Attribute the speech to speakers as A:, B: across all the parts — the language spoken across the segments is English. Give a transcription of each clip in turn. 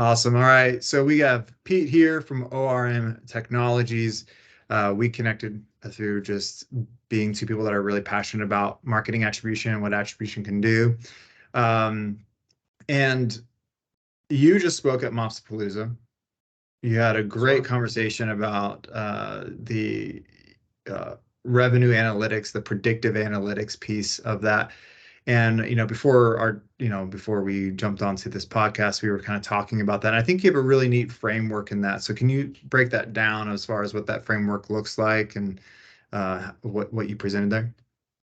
A: Awesome. All right. So we have Pete here from ORM Technologies. We connected through just being two people that are really passionate about marketing attribution and what attribution can do. Um, and you just spoke at Mopsapalooza. You had a
B: That's
A: great
B: right.
A: conversation about the uh, revenue analytics, the predictive analytics piece of that. And before we jumped onto this podcast, we were kind of talking about that. And I think you have a really neat framework in that. So can you break that down as far as what that framework looks like and what you presented there?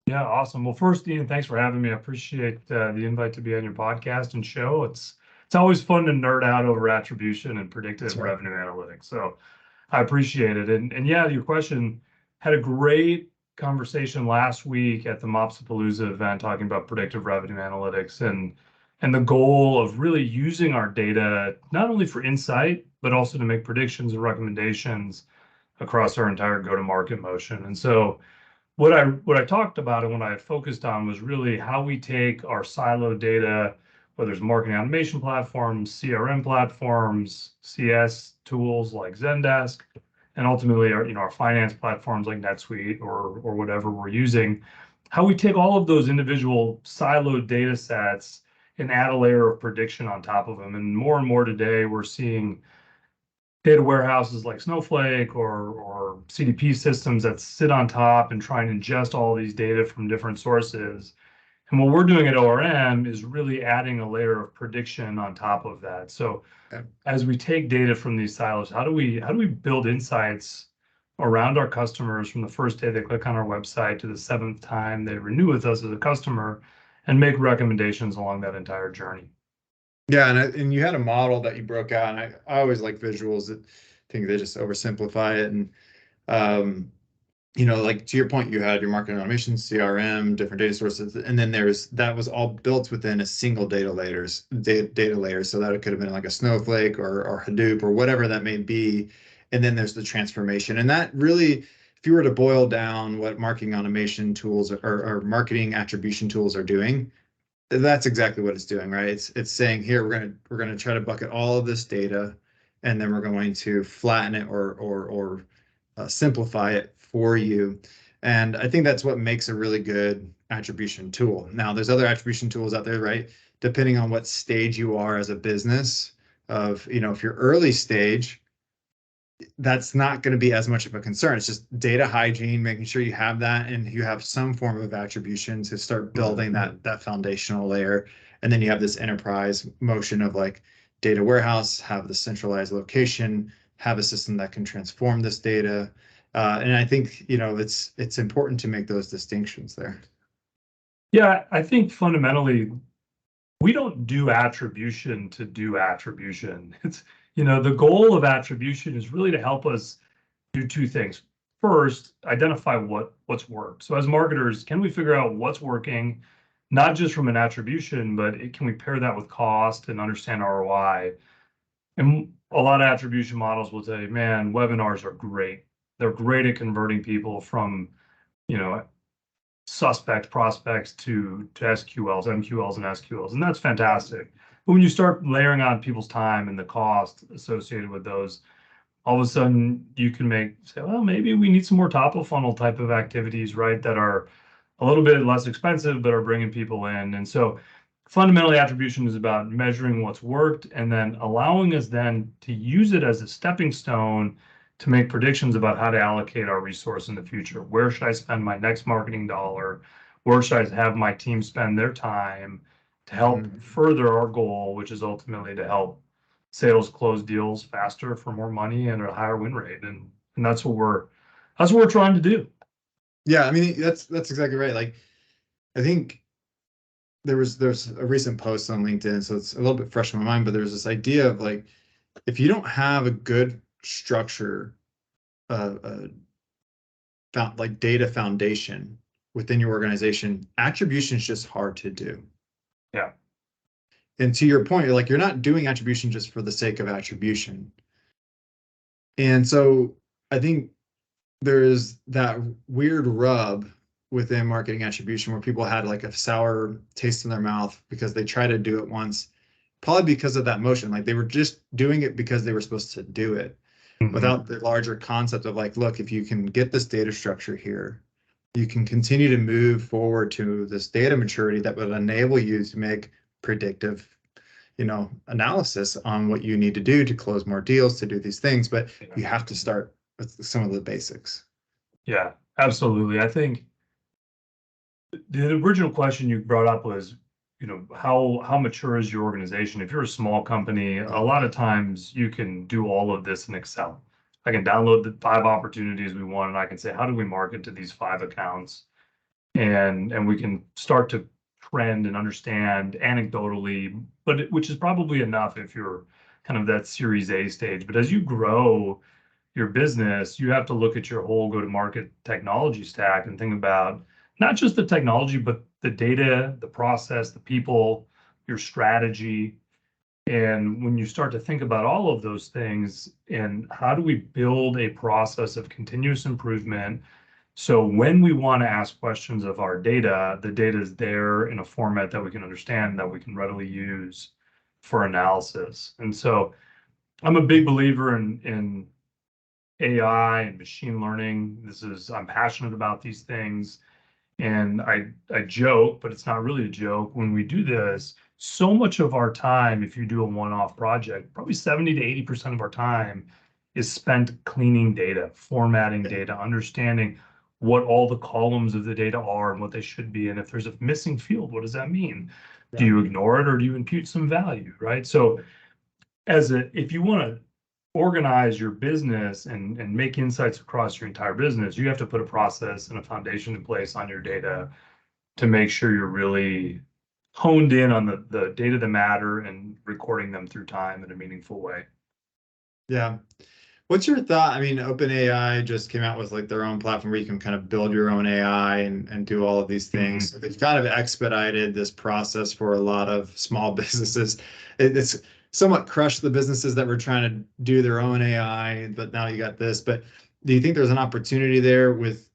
B: Yeah, awesome. Well, first, Ian, thanks for having me. I appreciate the invite to be on your podcast and show. It's always fun to nerd out over attribution and
A: That's
B: predictive
A: right.
B: revenue analytics. So I appreciate it. And yeah, your question had a great conversation last week at the Mopsapalooza event talking about predictive revenue analytics and the goal of really using our data not only for insight, but also to make predictions and recommendations across our entire go-to-market motion. And so what I talked about and what I focused on was really how we take our siloed data, whether it's marketing automation platforms, CRM platforms, CS tools like Zendesk, and ultimately our finance platforms like NetSuite or whatever we're using, how we take all of those individual siloed data sets and add a layer of prediction on top of them. And more today, we're seeing data warehouses like Snowflake or CDP systems that sit on top and try and ingest all these data from different sources. And what we're doing at ORM is really adding a layer of prediction on top of that. So
A: Yeah.
B: as we take data from these silos, how do we build insights around our customers from the first day they click on our website to the seventh time they renew with us as a customer and make recommendations along that entire journey?
A: Yeah, and you had a model that you broke out, and I always like visuals. That think they just oversimplify it, and um, like to your point, you had your marketing automation, CRM, different data sources, and then that was all built within a single data layer. So that it could have been like a Snowflake or Hadoop or whatever that may be. And then there's the transformation. And that really, if you were to boil down what marketing automation tools or marketing attribution tools are doing, that's exactly what it's doing, right? It's saying here we're gonna try to bucket all of this data, and then we're going to flatten it or simplify it for you. And I think that's what makes a really good attribution tool. Now, there's other attribution tools out there, right? Depending on what stage you are as a business, if you're early stage, that's not going to be as much of a concern. It's just data hygiene, making sure you have that and you have some form of attribution to start building that foundational layer. And then you have this enterprise motion of like data warehouse, have the centralized location, have a system that can transform this data. And I think, it's important to make those distinctions there.
B: Yeah, I think fundamentally we don't do attribution to do attribution. The goal of attribution is really to help us do two things. First, identify what's worked. So as marketers, can we figure out what's working, not just from an attribution, but can we pair that with cost and understand ROI? And a lot of attribution models will tell you, man, webinars are great. They're great at converting people from, you know, suspect prospects to SQLs, MQLs, and SQLs, and that's fantastic. But when you start layering on people's time and the cost associated with those, all of a sudden you can say, well, maybe we need some more top of funnel type of activities, right? That are a little bit less expensive, but are bringing people in. And so fundamentally attribution is about measuring what's worked and then allowing us then to use it as a stepping stone to make predictions about how to allocate our resource in the future. Where should I spend my next marketing dollar? Where should I have my team spend their time to help
A: Mhm.
B: further our goal, which is ultimately to help sales close deals faster for more money and a higher win rate. And that's what we're trying to do.
A: Yeah, I mean that's exactly right. Like I think there's a recent post on LinkedIn, so it's a little bit fresh in my mind, but there's this idea of like if you don't have a good structure, like data foundation within your organization, attribution is just hard to do.
B: Yeah.
A: And to your point, you're not doing attribution just for the sake of attribution. And so I think there's that weird rub within marketing attribution where people had like a sour taste in their mouth because they tried to do it once probably because of that motion. Like they were just doing it because they were supposed to do it without the larger concept of like, look, if you can get this data structure here, you can continue to move forward to this data maturity that would enable you to make predictive, analysis on what you need to do to close more deals, to do these things. But you have to start with some of the basics.
B: Yeah, absolutely. I think the original question you brought up was, how mature is your organization? If you're a small company, a lot of times you can do all of this in Excel. I can download the 5 opportunities we want, and I can say, how do we market to these 5 accounts? And we can start to trend and understand anecdotally, which is probably enough if you're kind of that Series A stage. But as you grow your business, you have to look at your whole go-to-market technology stack and think about not just the technology, but the data, the process, the people, your strategy. And when you start to think about all of those things, and how do we build a process of continuous improvement, so when we want to ask questions of our data, the data is there in a format that we can understand, that we can readily use for analysis. And so I'm a big believer in AI and machine learning. I'm passionate about these things. And I joke, but it's not really a joke. When we do this, so much of our time, if you do a one-off project, probably 70 to 80% of our time is spent cleaning data, formatting data, understanding what all the columns of the data are and what they should be. And if there's a missing field, what does that mean? Yeah. Do you ignore it or do you impute some value, right? So if you want to organize your business and make insights across your entire business, you have to put a process and a foundation in place on your data to make sure you're really honed in on the data that matter and recording them through time in a meaningful way.
A: Yeah. What's your thought? I mean, OpenAI just came out with like their own platform where you can kind of build your own AI and do all of these things. Mm-hmm. So they've kind of expedited this process for a lot of small businesses. It's somewhat crushed the businesses that were trying to do their own AI, but now you got this. But do you think there's an opportunity there with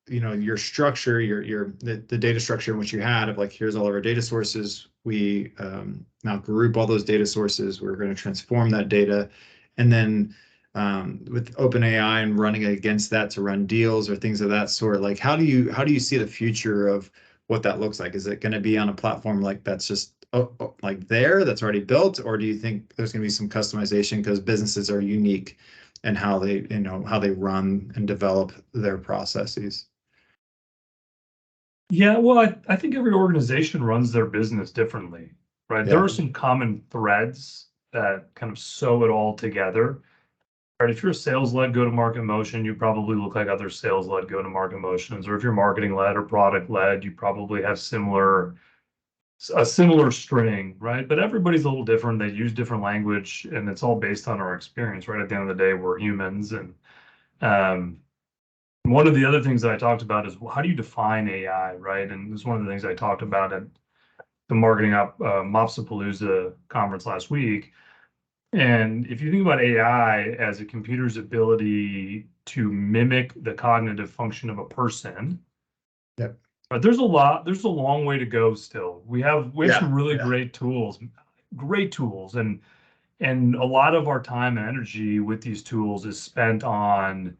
A: your structure, the data structure in which you had of like, here's all of our data sources. We now group all those data sources. We're going to transform that data, and then with OpenAI and running against that to run deals or things of that sort, like how do you see the future of what that looks like? Is it going to be on a platform like that's just like that's already built, or do you think there's going to be some customization because businesses are unique and how they run and develop their processes?
B: Yeah, well, I think every organization runs their business differently, right?
A: Yeah.
B: There are some common threads that kind of sew it all together. Right, if you're a sales-led go-to-market motion, you probably look like other sales-led go-to-market motions. Or if you're marketing-led or product-led, you probably have a similar string, right? But everybody's a little different. They use different language, and it's all based on our experience, right? At the end of the day, we're humans. And one of the other things that I talked about is how do you define AI, right? And this is one of the things I talked about at the Marketing Mopsapalooza conference last week. And if you think about AI as a computer's ability to mimic the cognitive function of a person,
A: yep.
B: But there's a long way to go still. We have some really great tools, and a lot of our time and energy with these tools is spent on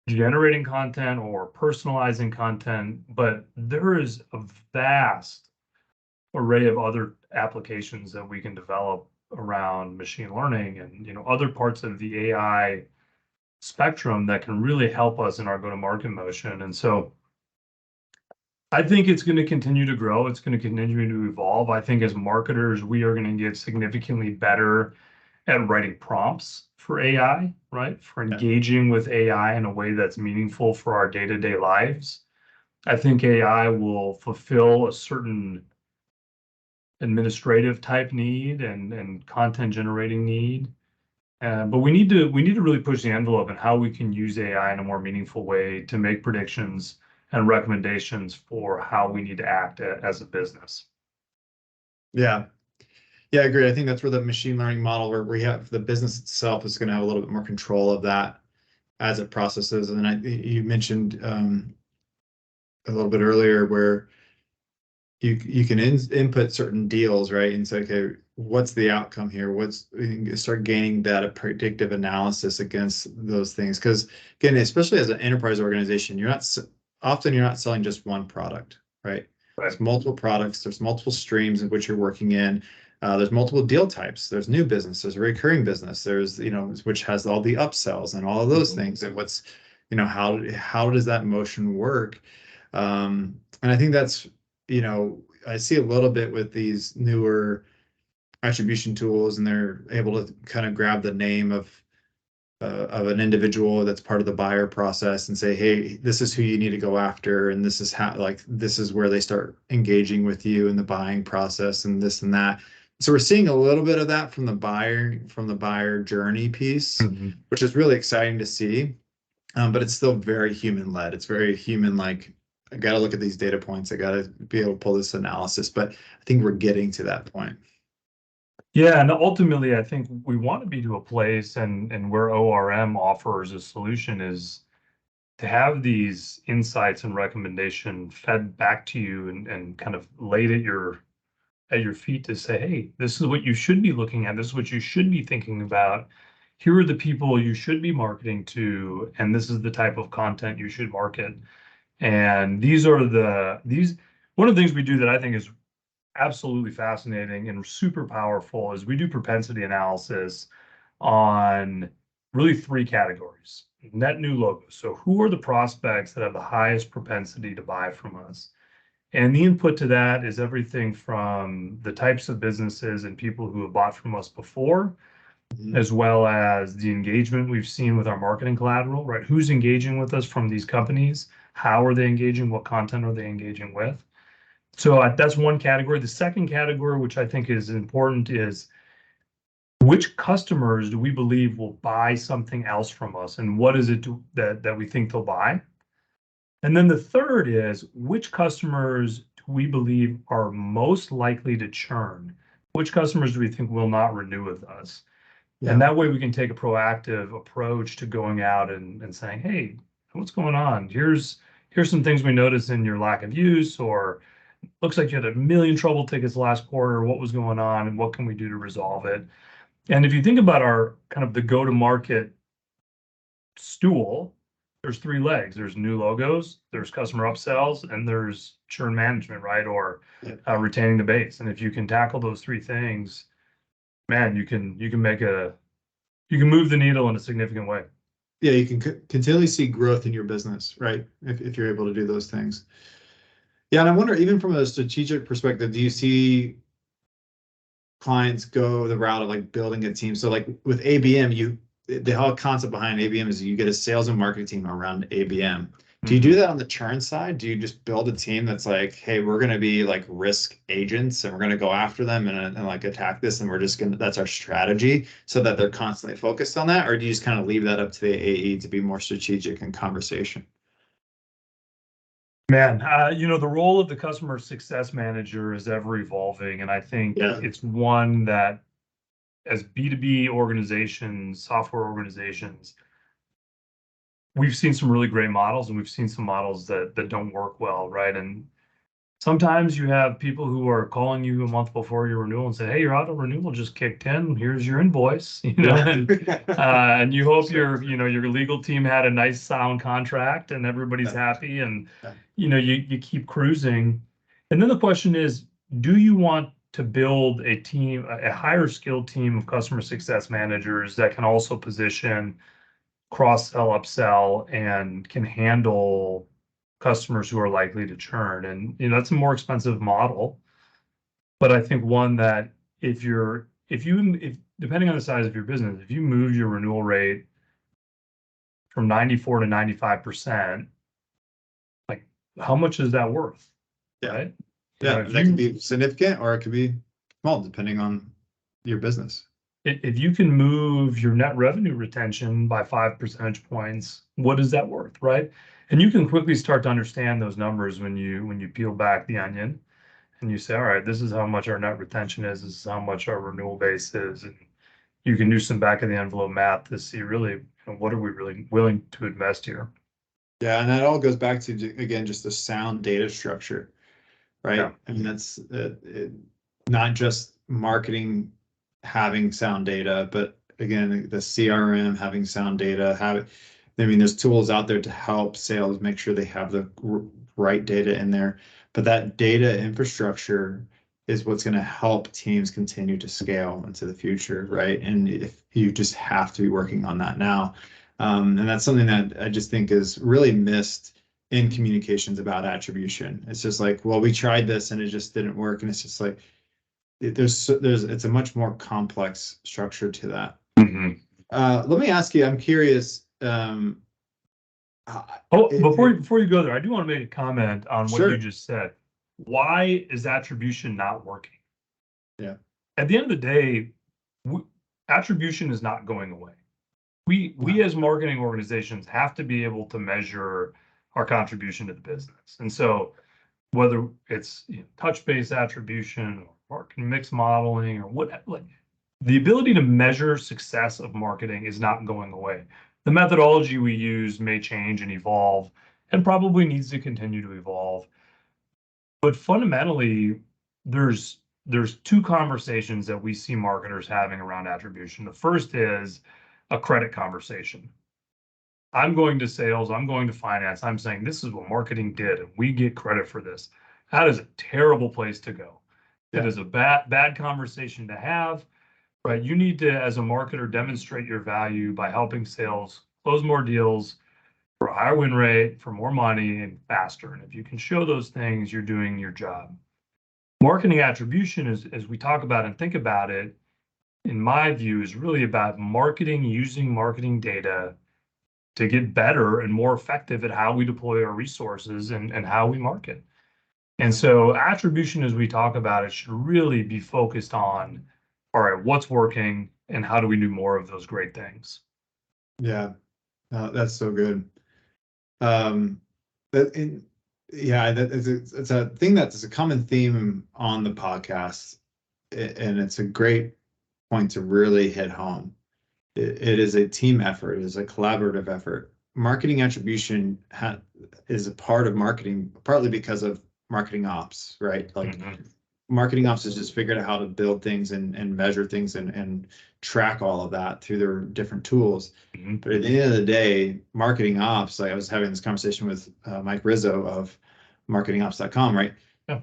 B: generating content or personalizing content, but there is a vast array of other applications that we can develop around machine learning and other parts of the AI spectrum that can really help us in our go-to-market motion. And so I think it's going to continue to grow. It's going to continue to evolve. I think as marketers, we are going to get significantly better at writing prompts for AI, right? For engaging with AI in a way that's meaningful for our day-to-day lives. I think AI will fulfill a certain administrative type need and content generating need. But we need to really push the envelope in how we can use AI in a more meaningful way to make predictions and recommendations for how we need to act as a business.
A: Yeah, I agree. I think that's where the machine learning model, where we have the business itself, is going to have a little bit more control of that as it processes. And you mentioned a little bit earlier where you can input certain deals, right? And say, okay, what's the outcome here? You can start gaining data predictive analysis against those things. Because again, especially as an enterprise organization, often you're not selling just one product, right?
B: Right.
A: There's multiple products, there's multiple streams in which you're working in. There's multiple deal types. There's new business, there's recurring business, there's, which has all the upsells and all of those things. And how does that motion work? And I think that's, I see a little bit with these newer attribution tools, and they're able to kind of grab the name of an individual that's part of the buyer process and say, hey, this is who you need to go after, and this is this is where they start engaging with you in the buying process and this and that. So we're seeing a little bit of that from the buyer journey piece, which is really exciting to see. But it's still very human led. It's very human, like, I got to look at these data points. I got to be able to pull this analysis, but I think we're getting to that point.
B: Yeah, and ultimately, I think we want to be to a place, and where ORM offers a solution is to have these insights and recommendation fed back to you and kind of laid at your feet to say, hey, this is what you should be looking at. This is what you should be thinking about. Here are the people you should be marketing to, and this is the type of content you should market. And one of the things we do that I think is absolutely fascinating and super powerful is we do propensity analysis on really three categories. Net new logos. So who are the prospects that have the highest propensity to buy from us? And the input to that is everything from the types of businesses and people who have bought from us before, as well as the engagement we've seen with our marketing collateral, right? Who's engaging with us from these companies? How are they engaging? What content are they engaging with? So that's one category. The second category, which I think is important, is which customers do we believe will buy something else from us, and what is it that we think they'll buy? And then the third is which customers do we believe are most likely to churn? Which customers do we think will not renew with us? Yeah. And that way we can take a proactive approach to going out and saying, hey, what's going on? Here's some things we noticed in your lack of use, or looks like you had 1 million trouble tickets last quarter. What was going on, and what can we do to resolve it? And if you think about our kind of the go-to-market stool, there's 3 legs. There's new logos, there's customer upsells, and there's churn management, right? Or retaining the base. And if you can tackle those 3 things, man, you can move the needle in a significant way.
A: Yeah, you can continually see growth in your business, right? If you're able to do those things. Yeah, and I wonder, even from a strategic perspective, do you see clients go the route of like building a team? So like with ABM, the whole concept behind ABM is you get a sales and marketing team around ABM. Do you do that on the churn side? Do you just build a team that's like, hey, we're going to be like risk agents, and we're going to go after them and like attack this, and that's our strategy, so that they're constantly focused on that? Or do you just kind of leave that up to the AE to be more strategic in conversation?
B: Man, the role of the customer success manager is ever evolving, and I think it's one that, as B2B organizations, software organizations, we've seen some really great models, and we've seen some models that don't work well, right? And sometimes you have people who are calling you a month before your renewal and say, hey, your auto renewal just kicked in. Here's your invoice, and you hope your legal team had a nice sound contract and everybody's happy, and you keep cruising. And then the question is, do you want to build a team, a higher skilled team of customer success managers that can also position, cross-sell, upsell, and can handle customers who are likely to churn? And that's a more expensive model, but I think one that if depending on the size of your business, if you move your renewal rate from 94 to 95%, like, how much is that worth? Right?
A: Yeah, that could be significant, or it could be small, depending on your business.
B: If you can move your net revenue retention by 5 percentage points, what is that worth, right? And you can quickly start to understand those numbers when you peel back the onion and you say, all right, this is how much our net retention is, this is how much our renewal base is, and you can do some back of the envelope math to see really what are we really willing to invest here.
A: Yeah, and that all goes back to, again, just a sound data structure. right?
B: Yeah.
A: I mean, that's not just marketing having sound data, but again, the CRM having sound data, I mean, there's tools out there to help sales make sure they have the right data in there. But that data infrastructure is what's going to help teams continue to scale into the future, right? And if you just have to be working on that now. And that's something that I just think is really missed in communications about attribution. It's just like, well, we tried this and it just didn't work. And it's just like, it's a much more complex structure to that. Let me ask you, I'm curious.
B: Before you go there, I do want to make a comment on what
A: Sure.
B: you just said. Why is attribution not working?
A: Yeah.
B: At the end of the day, attribution is not going away. We as marketing organizations have to be able to measure our contribution to the business. And so whether it's touch-based attribution or marketing mix modeling or what, like, the ability to measure success of marketing is not going away. The methodology we use may change and evolve and probably needs to continue to evolve. But fundamentally, there's two conversations that we see marketers having around attribution. The first is a credit conversation. I'm going to sales, I'm going to finance, I'm saying this is what marketing did, and we get credit for this. That is a terrible place to go. Yeah. It is a bad conversation to have, right? You need to, as a marketer, demonstrate your value by helping sales close more deals for a higher win rate, for more money, and faster. And if you can show those things, you're doing your job. Marketing attribution, as we talk about and think about it, in my view, is really about marketing, using marketing data to get better and more effective at how we deploy our resources and how we market. And so attribution, as we talk about it, should really be focused on, all right, what's working and how do we do more of those great things?
A: Yeah, that's so good. It's a thing that's a common theme on the podcast, and it's a great point to really hit home. It is a team effort. It is a collaborative effort. Marketing attribution is a part of marketing, partly because of marketing ops, right? Like marketing ops has just figured out how to build things and measure things and track all of that through their different tools. But at the end of the day, marketing ops, like I was having this conversation with Mike Rizzo of marketingops.com, right?
B: Yeah.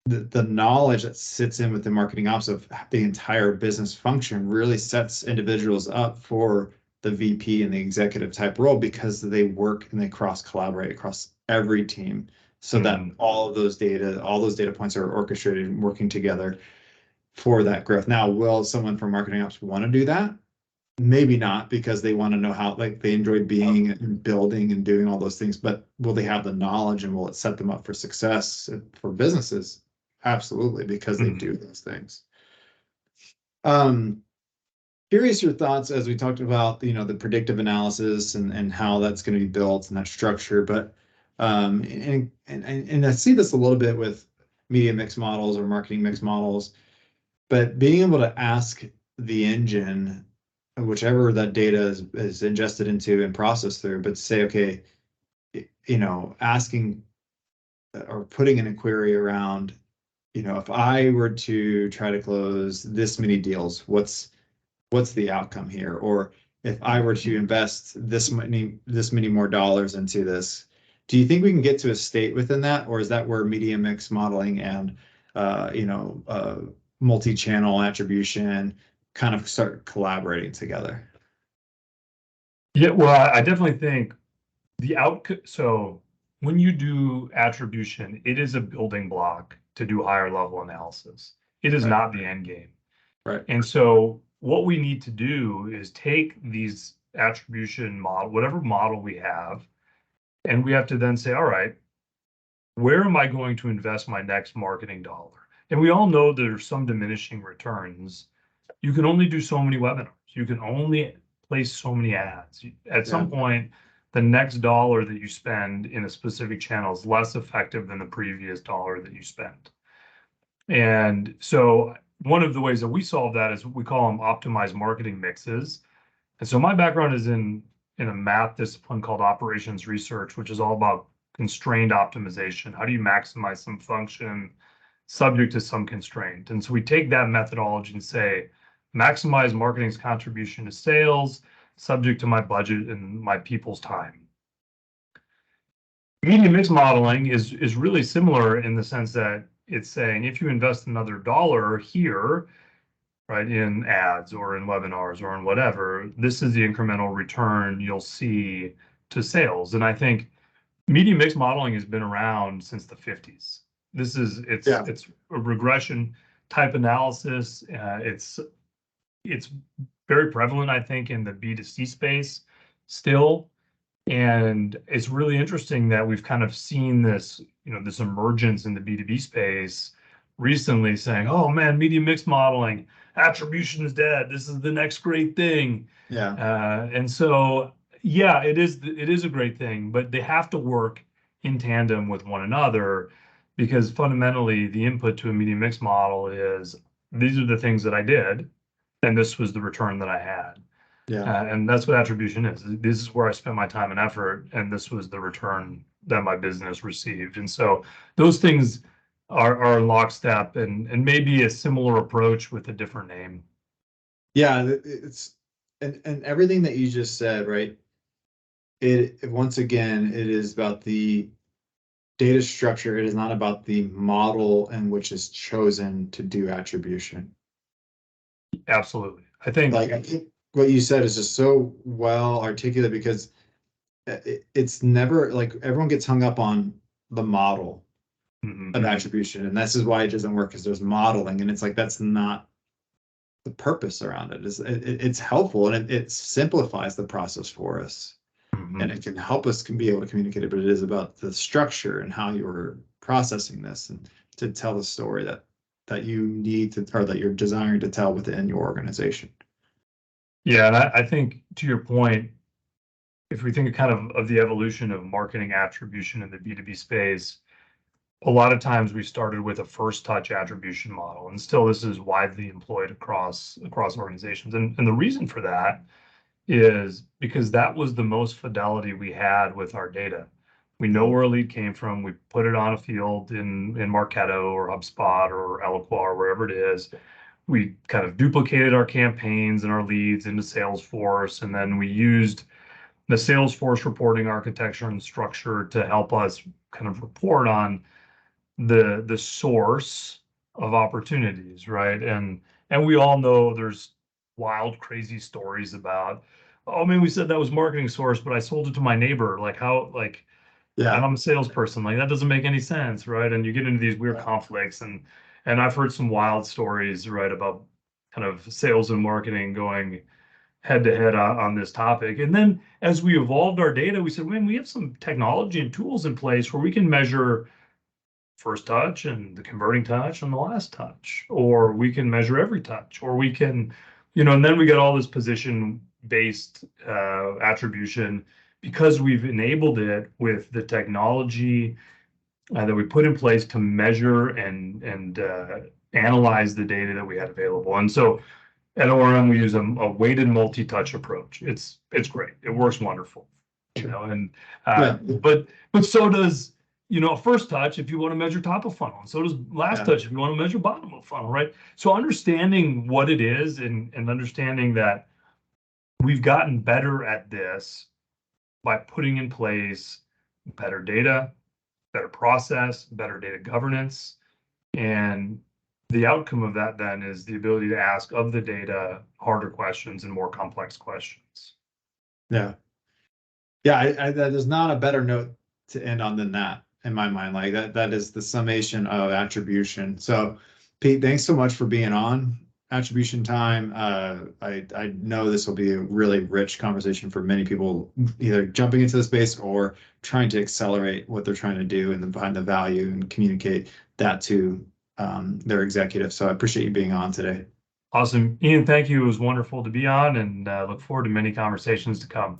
A: The knowledge that sits in with the marketing ops of the entire business function really sets individuals up for the VP and the executive type role, because they work and they cross collaborate across every team, so that all of those data points are orchestrated and working together for that growth. Now, will someone from marketing ops want to do that? Maybe not, because they want to know how, like, they enjoy being and building and doing all those things, but will they have the knowledge and will it set them up for success for businesses? Absolutely, because they do those things. Curious your thoughts as we talked about, the predictive analysis and how that's going to be built and that structure. But and I see this a little bit with media mix models or marketing mix models, but being able to ask the engine, whichever that data is ingested into and processed through, but say, okay, asking or putting an inquiry around, if I were to try to close this many deals, what's the outcome here? Or if I were to invest this many more dollars into this, do you think we can get to a state within that? Or is that where media mix modeling and, multi-channel attribution kind of start collaborating together?
B: Yeah, well, I definitely think the outcome. So when you do attribution, it is a building block to do higher level analysis. It is not the end game.
A: Right.
B: And so what we need to do is take these attribution model, whatever model we have, and we have to then say, all right, where am I going to invest my next marketing dollar? And we all know there's some diminishing returns. You can only do so many webinars. You can only place so many ads. At some point, the next dollar that you spend in a specific channel is less effective than the previous dollar that you spent. And so one of the ways that we solve that is we call them optimized marketing mixes. And so my background is in a math discipline called operations research, which is all about constrained optimization. How do you maximize some function subject to some constraint? And so we take that methodology and say, maximize marketing's contribution to sales subject to my budget and my people's time. Media mix modeling is really similar in the sense that it's saying if you invest another dollar here, right, in ads or in webinars or in whatever, this is the incremental return you'll see to sales. And I think media mix modeling has been around since the 50s. It's a regression type analysis. It's very prevalent, I think, in the B2C space still. And it's really interesting that we've kind of seen this, this emergence in the B2B space recently saying, oh man, media mix modeling, attribution is dead. This is the next great thing.
A: Yeah.
B: And so, yeah, it is a great thing, but they have to work in tandem with one another, because fundamentally the input to a media mix model is, these are the things that I did, and this was the return that I had.
A: Yeah.
B: And that's what attribution is. This is where I spent my time and effort, and this was the return that my business received. And so those things are in lockstep, and maybe a similar approach with a different name.
A: Yeah, it's and everything that you just said, right? Once again, it is about the data structure. It is not about the model in which is chosen to do attribution.
B: Absolutely. I think
A: what you said is just so well articulated, because it's never like everyone gets hung up on the model of attribution, and this is why it doesn't work, because there's modeling, and it's like that's not the purpose around it. It's helpful, and it simplifies the process for us, and it can help us be able to communicate it, but it is about the structure and how you're processing this, and to tell the story that you need to, or that you're desiring to tell within your organization.
B: Yeah, and I think to your point, if we think kind of the evolution of marketing attribution in the B2B space, a lot of times we started with a first touch attribution model, and still this is widely employed across organizations. And the reason for that is because that was the most fidelity we had with our data. We know where a lead came from. We put it on a field in Marketo or HubSpot or Eloqua or wherever it is. We kind of duplicated our campaigns and our leads into Salesforce, and then we used the Salesforce reporting architecture and structure to help us kind of report on the source of opportunities, right? And we all know there's wild, crazy stories about, oh man, we said that was marketing source, but I sold it to my neighbor. Like how, like,
A: yeah,
B: and I'm a salesperson, like that doesn't make any sense, right? And you get into these weird conflicts, and I've heard some wild stories, right, about kind of sales and marketing going head to head on this topic. And then as we evolved our data, we said, man, we have some technology and tools in place where we can measure first touch and the converting touch and the last touch, or we can measure every touch, or we can, and then we get all this position-based attribution, because we've enabled it with the technology that we put in place to measure and analyze the data that we had available. And so at ORM, we use a weighted multi-touch approach. It's great. It works wonderful, and but so does, first touch if you want to measure top of funnel, and so does last touch if you want to measure bottom of funnel, right? So understanding what it is, and understanding that we've gotten better at this by putting in place better data, better process, better data governance. And the outcome of that then is the ability to ask of the data harder questions and more complex questions.
A: Yeah. Yeah, that is not a better note to end on than that, in my mind. Like that is the summation of attribution. So Pete, thanks so much for being on Attribution Time. I know this will be a really rich conversation for many people, either jumping into the space or trying to accelerate what they're trying to do and then find the value and communicate that to their executives. So I appreciate you being on today.
B: Awesome. Ian, thank you. It was wonderful to be on, and look forward to many conversations to come.